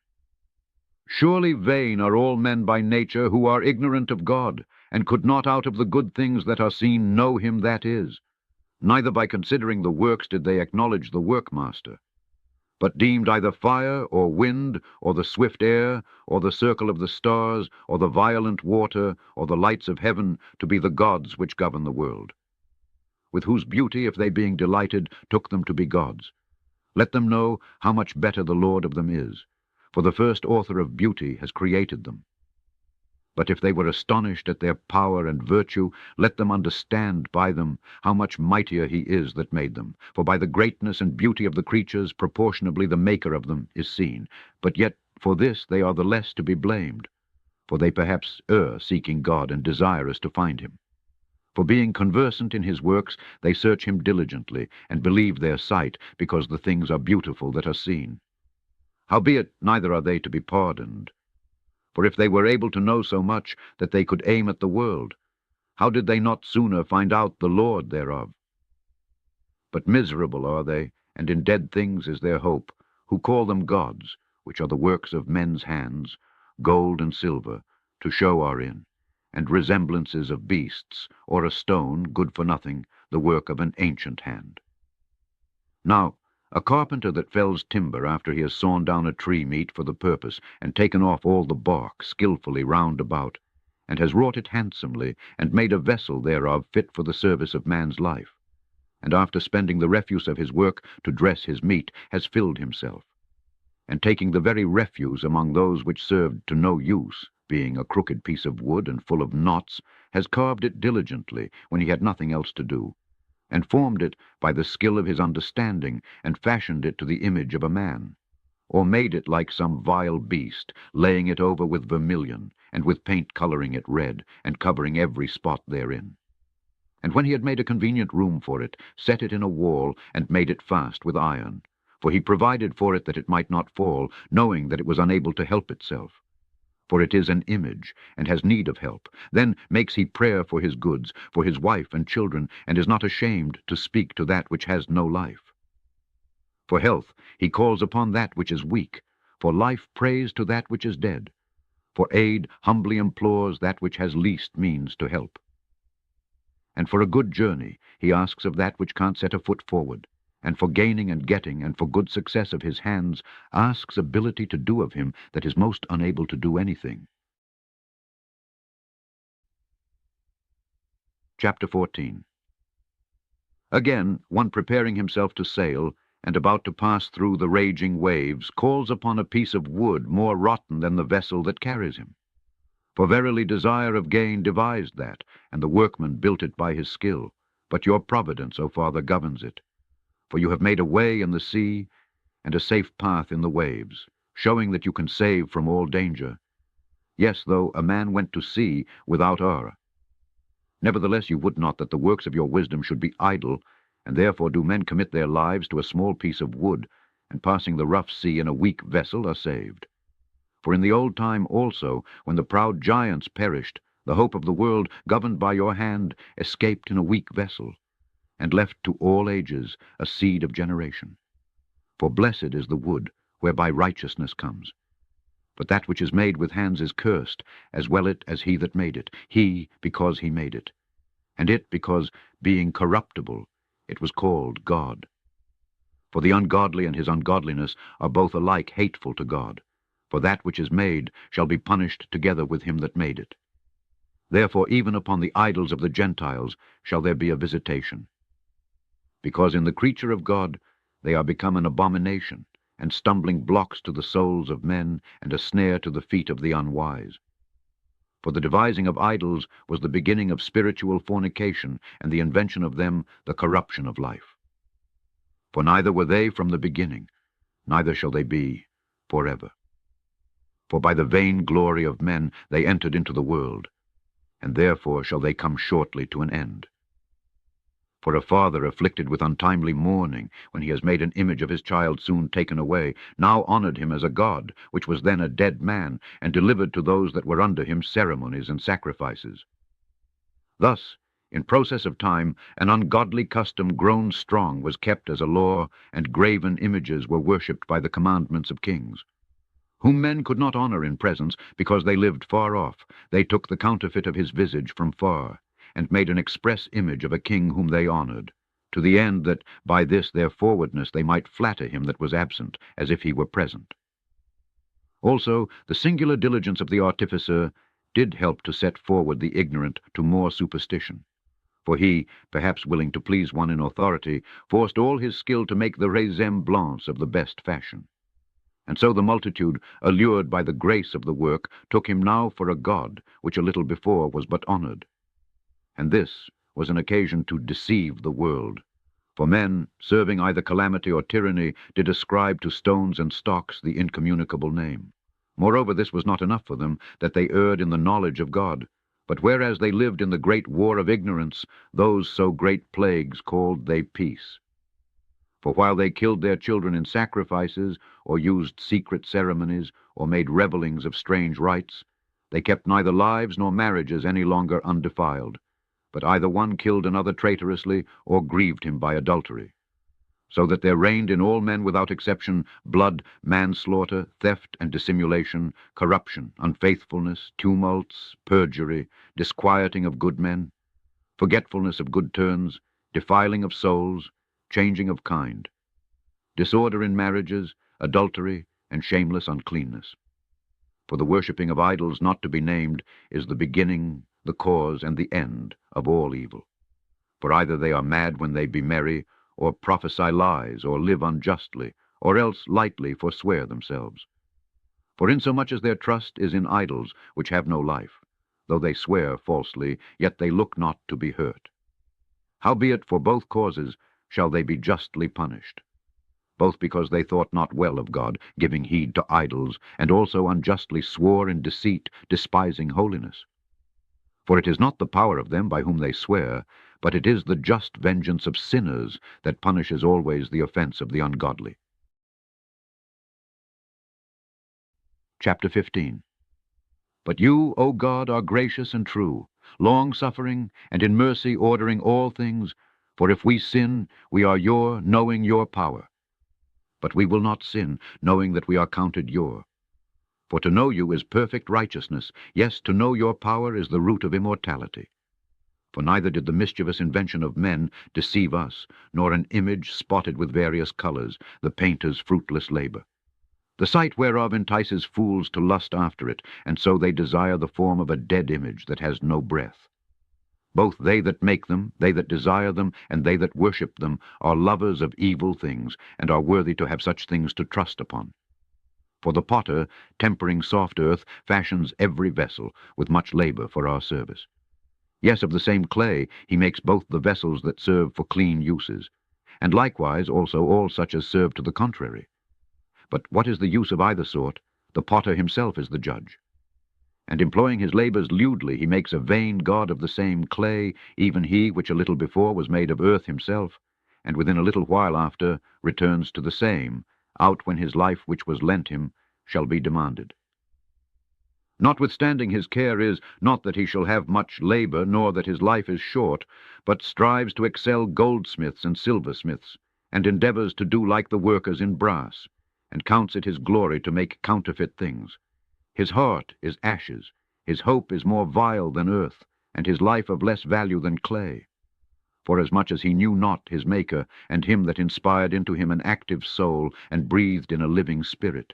Surely vain are all men by nature who are ignorant of God, and could not out of the good things that are seen know him that is. Neither by considering the works did they acknowledge the workmaster, but deemed either fire, or wind, or the swift air, or the circle of the stars, or the violent water, or the lights of heaven, to be the gods which govern the world. With whose beauty, if they being delighted, took them to be gods. Let them know how much better the Lord of them is, for the first author of beauty has created them. But if they were astonished at their power and virtue, let them understand by them how much mightier he is that made them. For by the greatness and beauty of the creatures proportionably the maker of them is seen. But yet for this they are the less to be blamed, for they perhaps err, seeking God and desirous to find him. For being conversant in his works, they search him diligently, and believe their sight, because the things are beautiful that are seen. Howbeit neither are they to be pardoned. For if they were able to know so much that they could aim at the world, how did they not sooner find out the Lord thereof? But miserable are they, and in dead things is their hope, who call them gods, which are the works of men's hands, gold and silver, to show are in, and resemblances of beasts, or a stone, good for nothing, the work of an ancient hand. Now, a carpenter that fells timber after he has sawn down a tree meet for the purpose, and taken off all the bark skilfully round about, and has wrought it handsomely, and made a vessel thereof fit for the service of man's life, and after spending the refuse of his work to dress his meat, has filled himself, and taking the very refuse among those which served to no use, being a crooked piece of wood and full of knots, has carved it diligently when he had nothing else to do, and formed it by the skill of his understanding, and fashioned it to the image of a man, or made it like some vile beast, laying it over with vermilion, and with paint coloring it red, and covering every spot therein. And when he had made a convenient room for it, set it in a wall, and made it fast with iron, for he provided for it that it might not fall, knowing that it was unable to help itself. For it is an image, and has need of help. Then makes he prayer for his goods, for his wife and children, and is not ashamed to speak to that which has no life. For health he calls upon that which is weak, for life prays to that which is dead. For aid humbly implores that which has least means to help. And for a good journey he asks of that which can't set a foot forward, and for gaining and getting, and for good success of his hands, asks ability to do of him that is most unable to do anything. Chapter 14. Again, one preparing himself to sail, and about to pass through the raging waves, calls upon a piece of wood more rotten than the vessel that carries him. For verily desire of gain devised that, and the workman built it by his skill, but your providence, O Father, governs it. For you have made a way in the sea, and a safe path in the waves, showing that you can save from all danger. Yes, though a man went to sea without error. Nevertheless you would not that the works of your wisdom should be idle, and therefore do men commit their lives to a small piece of wood, and passing the rough sea in a weak vessel are saved. For in the old time also, when the proud giants perished, the hope of the world, governed by your hand, escaped in a weak vessel, and left to all ages a seed of generation. For blessed is the wood, whereby righteousness comes. But that which is made with hands is cursed, as well it as he that made it, he because he made it, and it because, being corruptible, it was called God. For the ungodly and his ungodliness are both alike hateful to God, for that which is made shall be punished together with him that made it. Therefore even upon the idols of the Gentiles shall there be a visitation. Because in the creature of God they are become an abomination, and stumbling blocks to the souls of men, and a snare to the feet of the unwise. For the devising of idols was the beginning of spiritual fornication, and the invention of them the corruption of life. For neither were they from the beginning, neither shall they be forever. For by the vain glory of men they entered into the world, and therefore shall they come shortly to an end. For a father afflicted with untimely mourning, when he has made an image of his child soon taken away, now honored him as a god, which was then a dead man, and delivered to those that were under him ceremonies and sacrifices. Thus, in process of time, an ungodly custom grown strong was kept as a law, and graven images were worshipped by the commandments of kings. Whom men could not honor in presence, because they lived far off, they took the counterfeit of his visage from far, and made an express image of a king whom they honored, to the end that by this their forwardness they might flatter him that was absent, as if he were present. Also, the singular diligence of the artificer did help to set forward the ignorant to more superstition. For he, perhaps willing to please one in authority, forced all his skill to make the ressemblance of the best fashion. And so the multitude, allured by the grace of the work, took him now for a god, which a little before was but honored. And this was an occasion to deceive the world. For men, serving either calamity or tyranny, did ascribe to stones and stocks the incommunicable name. Moreover, this was not enough for them, that they erred in the knowledge of God. But whereas they lived in the great war of ignorance, those so great plagues called they peace. For while they killed their children in sacrifices, or used secret ceremonies, or made revellings of strange rites, they kept neither lives nor marriages any longer undefiled, but either one killed another traitorously, or grieved him by adultery. So that there reigned in all men without exception blood, manslaughter, theft and dissimulation, corruption, unfaithfulness, tumults, perjury, disquieting of good men, forgetfulness of good turns, defiling of souls, changing of kind, disorder in marriages, adultery, and shameless uncleanness. For the worshipping of idols not to be named is the beginning, the cause, and the end of all evil. For either they are mad when they be merry, or prophesy lies, or live unjustly, or else lightly forswear themselves. For insomuch as their trust is in idols which have no life, though they swear falsely, yet they look not to be hurt. Howbeit for both causes shall they be justly punished, both because they thought not well of God, giving heed to idols, and also unjustly swore in deceit, despising holiness. For it is not the power of them by whom they swear, but it is the just vengeance of sinners that punishes always the offense of the ungodly. Chapter 15. But you, O God, are gracious and true, long-suffering, and in mercy ordering all things, for if we sin, we are your, knowing your power. But we will not sin, knowing that we are counted your. For to know you is perfect righteousness, yes, to know your power is the root of immortality. For neither did the mischievous invention of men deceive us, nor an image spotted with various colors, the painter's fruitless labor. The sight whereof entices fools to lust after it, and so they desire the form of a dead image that has no breath. Both they that make them, they that desire them, and they that worship them, are lovers of evil things, and are worthy to have such things to trust upon. For the potter, tempering soft earth, fashions every vessel, with much labor for our service. Yes, of the same clay he makes both the vessels that serve for clean uses, and likewise also all such as serve to the contrary. But what is the use of either sort? The potter himself is the judge. And employing his labors lewdly, he makes a vain god of the same clay, even he which a little before was made of earth himself, and within a little while after returns to the same, out when his life which was lent him shall be demanded. Notwithstanding his care is, not that he shall have much labor, nor that his life is short, but strives to excel goldsmiths and silversmiths, and endeavors to do like the workers in brass, and counts it his glory to make counterfeit things. His heart is ashes, his hope is more vile than earth, and his life of less value than clay. Forasmuch as he knew not his Maker, and him that inspired into him an active soul, and breathed in a living spirit.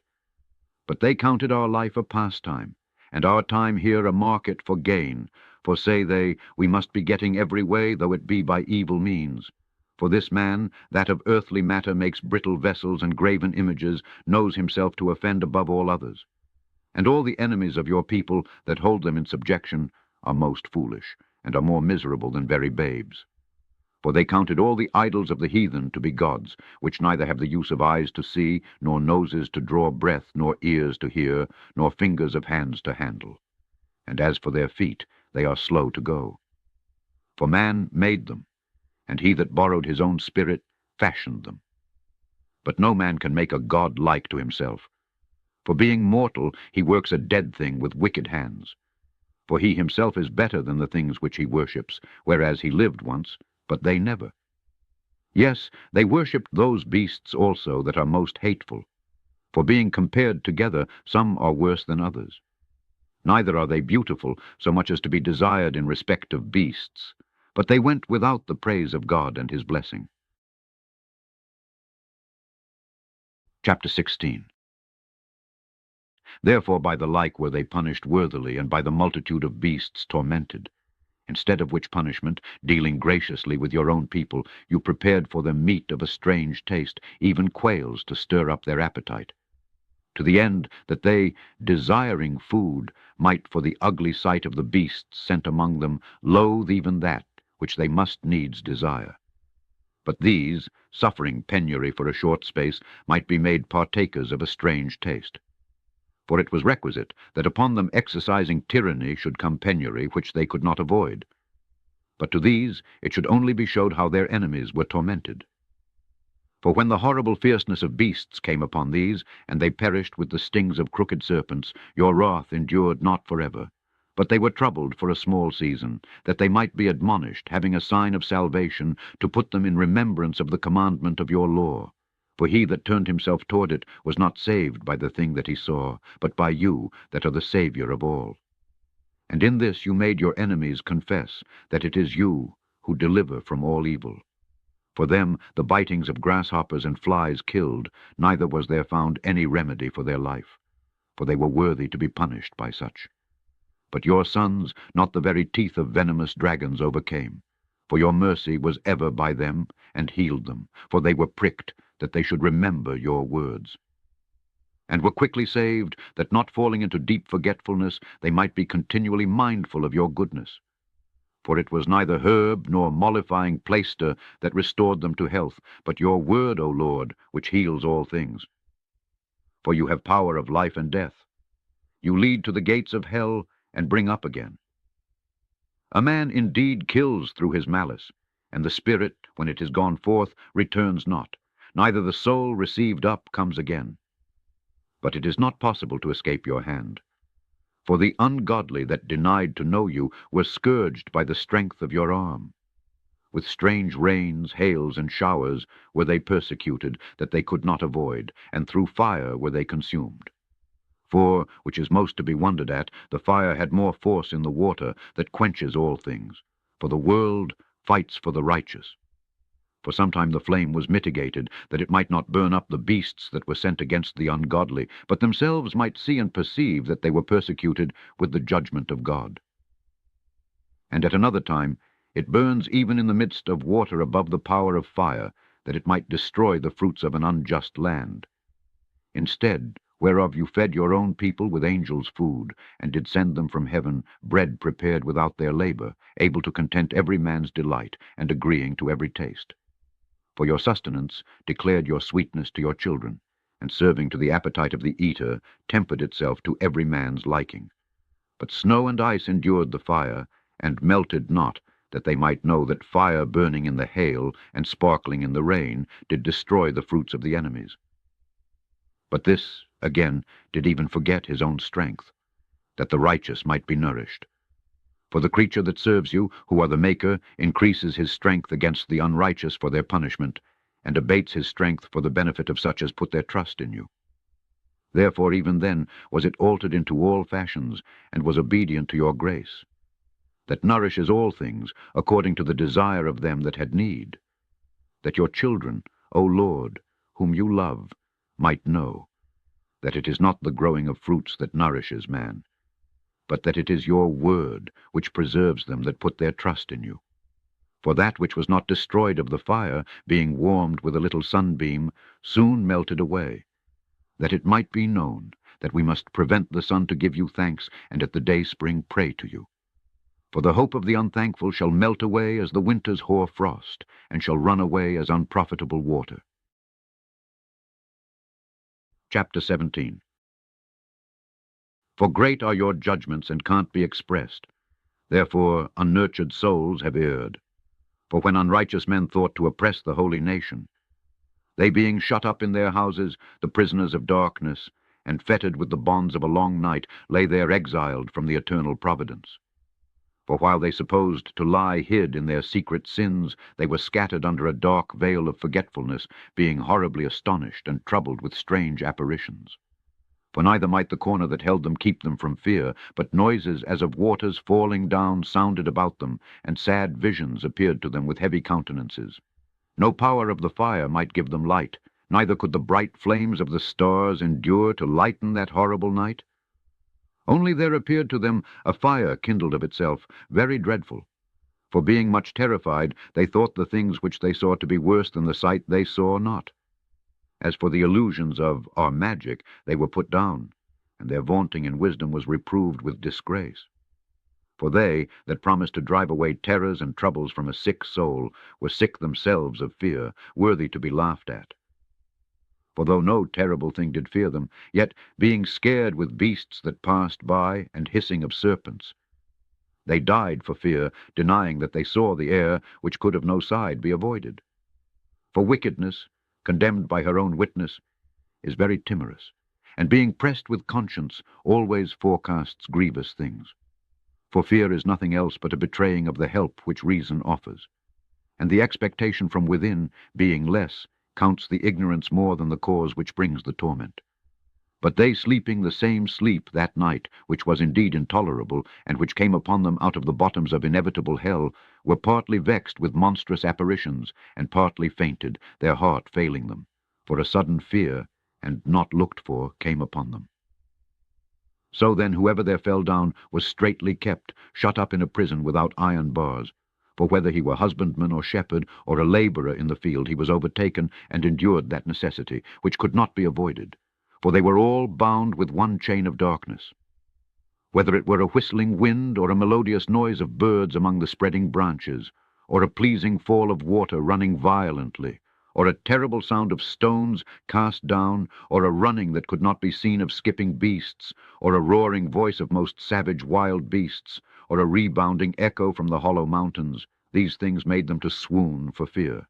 But they counted our life a pastime, and our time here a market for gain, for say they, we must be getting every way, though it be by evil means. For this man, that of earthly matter makes brittle vessels and graven images, knows himself to offend above all others. And all the enemies of your people that hold them in subjection are most foolish, and are more miserable than very babes. For they counted all the idols of the heathen to be gods, which neither have the use of eyes to see, nor noses to draw breath, nor ears to hear, nor fingers of hands to handle. And as for their feet, they are slow to go. For man made them, and he that borrowed his own spirit fashioned them. But no man can make a god like to himself. For being mortal, he works a dead thing with wicked hands. For he himself is better than the things which he worships, whereas he lived once, but they never. Yes, they worshipped those beasts also that are most hateful. For being compared together, some are worse than others. Neither are they beautiful, so much as to be desired in respect of beasts, but they went without the praise of God and his blessing. Chapter 16. Therefore by the like were they punished worthily, and by the multitude of beasts tormented. Instead of which punishment, dealing graciously with your own people, you prepared for them meat of a strange taste, even quails to stir up their appetite, to the end that they, desiring food, might for the ugly sight of the beasts sent among them loathe even that which they must needs desire. But these, suffering penury for a short space, might be made partakers of a strange taste. For it was requisite that upon them exercising tyranny should come penury, which they could not avoid. But to these it should only be showed how their enemies were tormented. For when the horrible fierceness of beasts came upon these, and they perished with the stings of crooked serpents, your wrath endured not forever. But they were troubled for a small season, that they might be admonished, having a sign of salvation, to put them in remembrance of the commandment of your law. For he that turned himself toward it was not saved by the thing that he saw, but by you that are the Saviour of all. And in this you made your enemies confess that it is you who deliver from all evil. For them the bitings of grasshoppers and flies killed, neither was there found any remedy for their life, for they were worthy to be punished by such. But your sons not the very teeth of venomous dragons overcame, for your mercy was ever by them, and healed them, for they were pricked, that they should remember your words. And were quickly saved, that not falling into deep forgetfulness, they might be continually mindful of your goodness. For it was neither herb nor mollifying plaister that restored them to health, but your word, O Lord, which heals all things. For you have power of life and death. You lead to the gates of hell, and bring up again. A man indeed kills through his malice, and the spirit, when it is gone forth, returns not, neither the soul received up comes again. But it is not possible to escape your hand. For the ungodly that denied to know you were scourged by the strength of your arm. With strange rains, hails, and showers were they persecuted, that they could not avoid, and through fire were they consumed. For, which is most to be wondered at, the fire had more force in the water that quenches all things, for the world fights for the righteous. For sometime the flame was mitigated, that it might not burn up the beasts that were sent against the ungodly, but themselves might see and perceive that they were persecuted with the judgment of God. And at another time it burns even in the midst of water above the power of fire, that it might destroy the fruits of an unjust land. Instead whereof you fed your own people with angels' food, and did send them from heaven bread prepared without their labor, able to content every man's delight, and agreeing to every taste. For your sustenance declared your sweetness to your children, and serving to the appetite of the eater, tempered itself to every man's liking. But snow and ice endured the fire, and melted not, that they might know that fire burning in the hail, and sparkling in the rain, did destroy the fruits of the enemies. But this, again, did even forget his own strength, that the righteous might be nourished. For the creature that serves you, who are the Maker, increases his strength against the unrighteous for their punishment, and abates his strength for the benefit of such as put their trust in you. Therefore even then was it altered into all fashions, and was obedient to your grace, that nourishes all things according to the desire of them that had need, that your children, O Lord, whom you love, might know that it is not the growing of fruits that nourishes man, but that it is your word which preserves them that put their trust in you. For that which was not destroyed of the fire, being warmed with a little sunbeam, soon melted away, that it might be known that we must prevent the sun to give you thanks, and at the dayspring pray to you. For the hope of the unthankful shall melt away as the winter's hoar frost, and shall run away as unprofitable water. Chapter 17. For great are your judgments, and can't be expressed. Therefore unnurtured souls have erred. For when unrighteous men thought to oppress the holy nation, they being shut up in their houses, the prisoners of darkness, and fettered with the bonds of a long night, lay there exiled from the eternal providence. For while they supposed to lie hid in their secret sins, they were scattered under a dark veil of forgetfulness, being horribly astonished and troubled with strange apparitions. For neither might the corner that held them keep them from fear, but noises as of waters falling down sounded about them, and sad visions appeared to them with heavy countenances. No power of the fire might give them light, neither could the bright flames of the stars endure to lighten that horrible night. Only there appeared to them a fire kindled of itself, very dreadful. For being much terrified, they thought the things which they saw to be worse than the sight they saw not. As for the illusions of our magic, they were put down, and their vaunting in wisdom was reproved with disgrace. For they, that promised to drive away terrors and troubles from a sick soul, were sick themselves of fear, worthy to be laughed at. For though no terrible thing did fear them, yet, being scared with beasts that passed by, and hissing of serpents, they died for fear, denying that they saw the air, which could of no side be avoided. For wickedness, condemned by her own witness, is very timorous, and being pressed with conscience, always forecasts grievous things. For fear is nothing else but a betraying of the help which reason offers, and the expectation from within, being less, counts the ignorance more than the cause which brings the torment. But they sleeping the same sleep that night, which was indeed intolerable, and which came upon them out of the bottoms of inevitable hell, were partly vexed with monstrous apparitions, and partly fainted, their heart failing them, for a sudden fear, and not looked for, came upon them. So then whoever there fell down was straitly kept, shut up in a prison without iron bars. For whether he were husbandman or shepherd, or a labourer in the field, he was overtaken, and endured that necessity, which could not be avoided. For they were all bound with one chain of darkness. Whether it were a whistling wind, or a melodious noise of birds among the spreading branches, or a pleasing fall of water running violently, or a terrible sound of stones cast down, or a running that could not be seen of skipping beasts, or a roaring voice of most savage wild beasts, or a rebounding echo from the hollow mountains, these things made them to swoon for fear.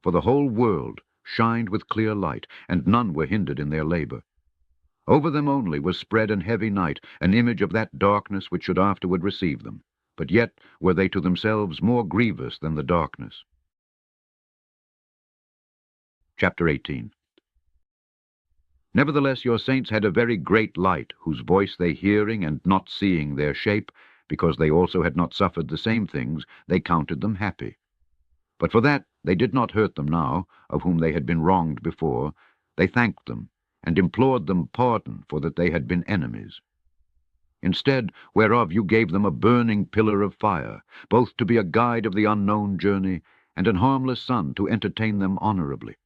For the whole world shined with clear light, and none were hindered in their labour. Over them only was spread an heavy night, an image of that darkness which should afterward receive them. But yet were they to themselves more grievous than the darkness. Chapter 18. Nevertheless your saints had a very great light, whose voice they hearing and not seeing their shape, because they also had not suffered the same things, they counted them happy. But for that they did not hurt them now, of whom they had been wronged before. They thanked them, and implored them pardon for that they had been enemies. Instead whereof you gave them a burning pillar of fire, both to be a guide of the unknown journey, and an harmless sun to entertain them honourably.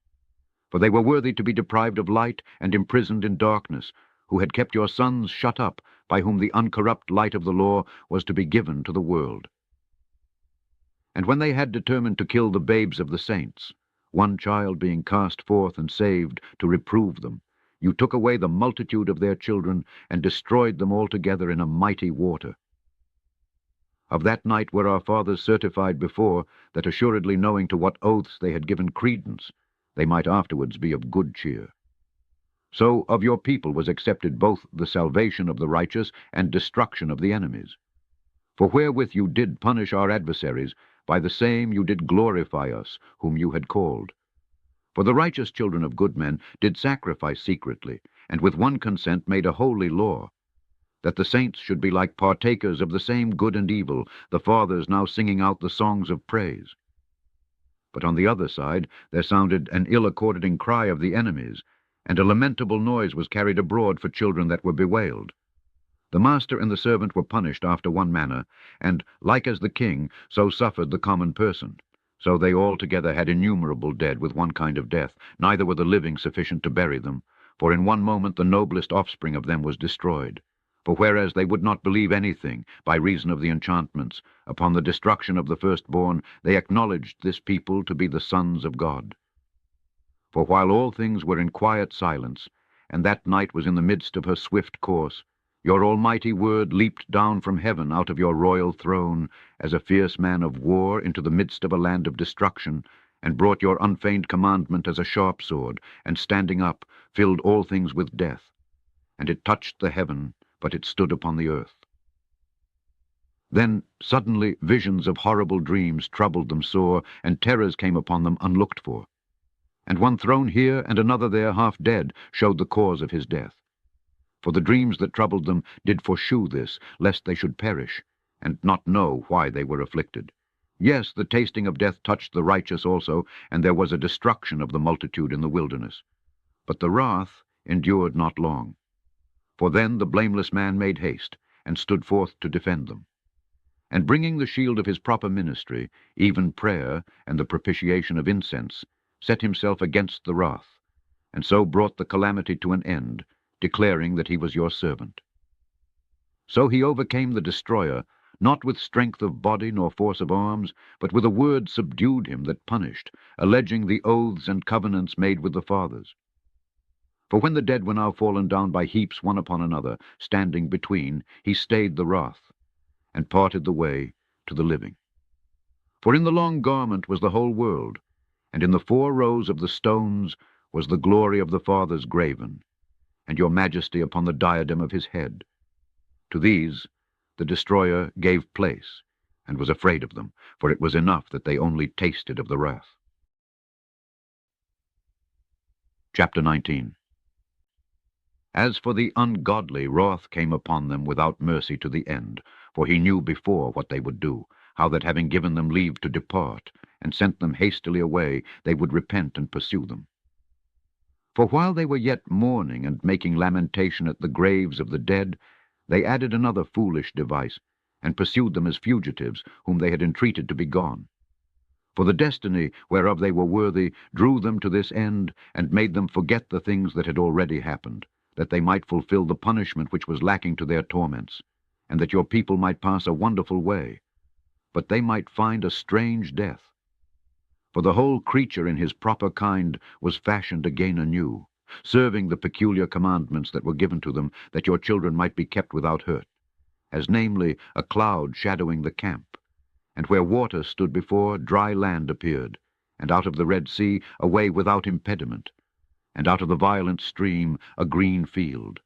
For they were worthy to be deprived of light and imprisoned in darkness, who had kept your sons shut up, by whom the uncorrupt light of the law was to be given to the world. And when they had determined to kill the babes of the saints, one child being cast forth and saved, to reprove them, you took away the multitude of their children, and destroyed them altogether in a mighty water. Of that night were our fathers certified before, that assuredly knowing to what oaths they had given credence, they might afterwards be of good cheer. So of your people was accepted both the salvation of the righteous and destruction of the enemies. For wherewith you did punish our adversaries, by the same you did glorify us, whom you had called. For the righteous children of good men did sacrifice secretly, and with one consent made a holy law, that the saints should be like partakers of the same good and evil, the fathers now singing out the songs of praise. But on the other side there sounded an ill-according cry of the enemies, and a lamentable noise was carried abroad for children that were bewailed. The master and the servant were punished after one manner, and, like as the king, so suffered the common person. So they all together had innumerable dead with one kind of death, neither were the living sufficient to bury them, for in one moment the noblest offspring of them was destroyed. For whereas they would not believe anything, by reason of the enchantments, upon the destruction of the firstborn, they acknowledged this people to be the sons of God. For while all things were in quiet silence, and that night was in the midst of her swift course, Your almighty word leaped down from heaven out of your royal throne as a fierce man of war into the midst of a land of destruction, and brought your unfeigned commandment as a sharp sword, and standing up, filled all things with death. And it touched the heaven, but it stood upon the earth. Then suddenly visions of horrible dreams troubled them sore, and terrors came upon them unlooked for. And one thrown here and another there half dead showed the cause of his death. For the dreams that troubled them did foreshew this, lest they should perish, and not know why they were afflicted. Yes, the tasting of death touched the righteous also, and there was a destruction of the multitude in the wilderness. But the wrath endured not long. For then the blameless man made haste, and stood forth to defend them. And bringing the shield of his proper ministry, even prayer and the propitiation of incense, set himself against the wrath, and so brought the calamity to an end, declaring that he was your servant. So he overcame the destroyer, not with strength of body nor force of arms, but with a word subdued him that punished, alleging the oaths and covenants made with the fathers. For when the dead were now fallen down by heaps one upon another, standing between, he stayed the wrath, and parted the way to the living. For in the long garment was the whole world, and in the 4 rows of the stones was the glory of the fathers graven, and your majesty upon the diadem of his head. To these the destroyer gave place, and was afraid of them, for it was enough that they only tasted of the wrath. Chapter 19. As for the ungodly, wrath came upon them without mercy to the end, for he knew before what they would do, how that having given them leave to depart, and sent them hastily away, they would repent and pursue them. For while they were yet mourning and making lamentation at the graves of the dead, they added another foolish device, and pursued them as fugitives, whom they had entreated to be gone. For the destiny whereof they were worthy drew them to this end, and made them forget the things that had already happened, that they might fulfill the punishment which was lacking to their torments, and that your people might pass a wonderful way, but they might find a strange death. For the whole creature in his proper kind was fashioned again anew, serving the peculiar commandments that were given to them, that your children might be kept without hurt, as namely a cloud shadowing the camp, and where water stood before, dry land appeared, and out of the Red Sea a way without impediment, and out of the violent stream a green field,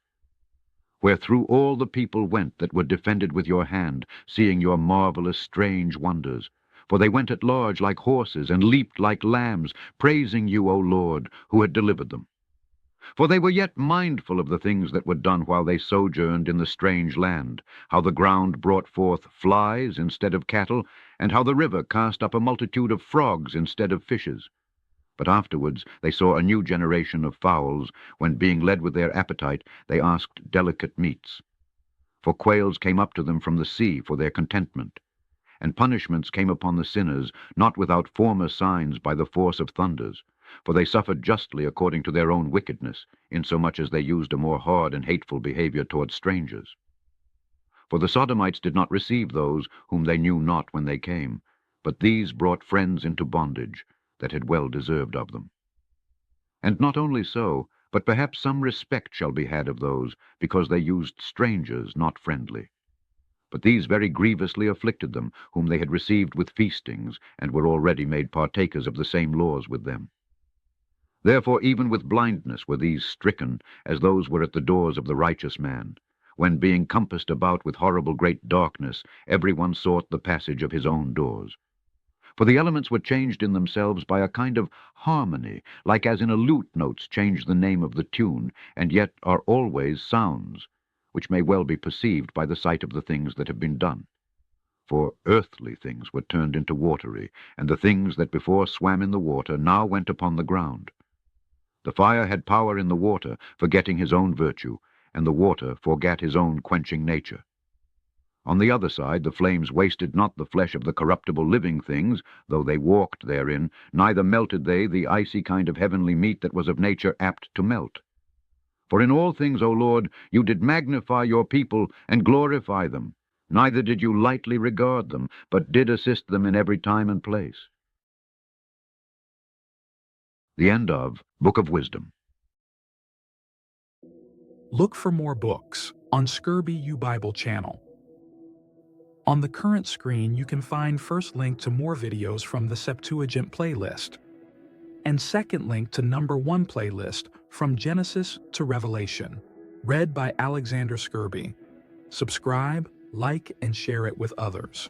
where through all the people went that were defended with your hand, seeing your marvelous strange wonders. For they went at large like horses, and leaped like lambs, praising you, O Lord, who had delivered them. For they were yet mindful of the things that were done while they sojourned in the strange land, how the ground brought forth flies instead of cattle, and how the river cast up a multitude of frogs instead of fishes. But afterwards they saw a new generation of fowls, when being led with their appetite they asked delicate meats. For quails came up to them from the sea for their contentment. And punishments came upon the sinners, not without former signs by the force of thunders, for they suffered justly according to their own wickedness, insomuch as they used a more hard and hateful behavior towards strangers. For the Sodomites did not receive those whom they knew not when they came, but these brought friends into bondage, that had well deserved of them. And not only so, but perhaps some respect shall be had of those, because they used strangers not friendly. But these very grievously afflicted them, whom they had received with feastings, and were already made partakers of the same laws with them. Therefore even with blindness were these stricken, as those were at the doors of the righteous man, when being compassed about with horrible great darkness, every one sought the passage of his own doors. For the elements were changed in themselves by a kind of harmony, like as in a lute notes change the name of the tune, and yet are always sounds, which may well be perceived by the sight of the things that have been done. For earthly things were turned into watery, and the things that before swam in the water now went upon the ground. The fire had power in the water, forgetting his own virtue, and the water forgat his own quenching nature. On the other side the flames wasted not the flesh of the corruptible living things, though they walked therein, neither melted they the icy kind of heavenly meat that was of nature apt to melt. For in all things, O Lord, you did magnify your people and glorify them, neither did you lightly regard them, but did assist them in every time and place. The end of Book of Wisdom. Look for more books on Scourby U Bible channel. On the current screen, you can find first link to more videos from the Septuagint playlist, and second link to number 1 playlist from Genesis to Revelation, read by Alexander Scourby. Subscribe, like, and share it with others.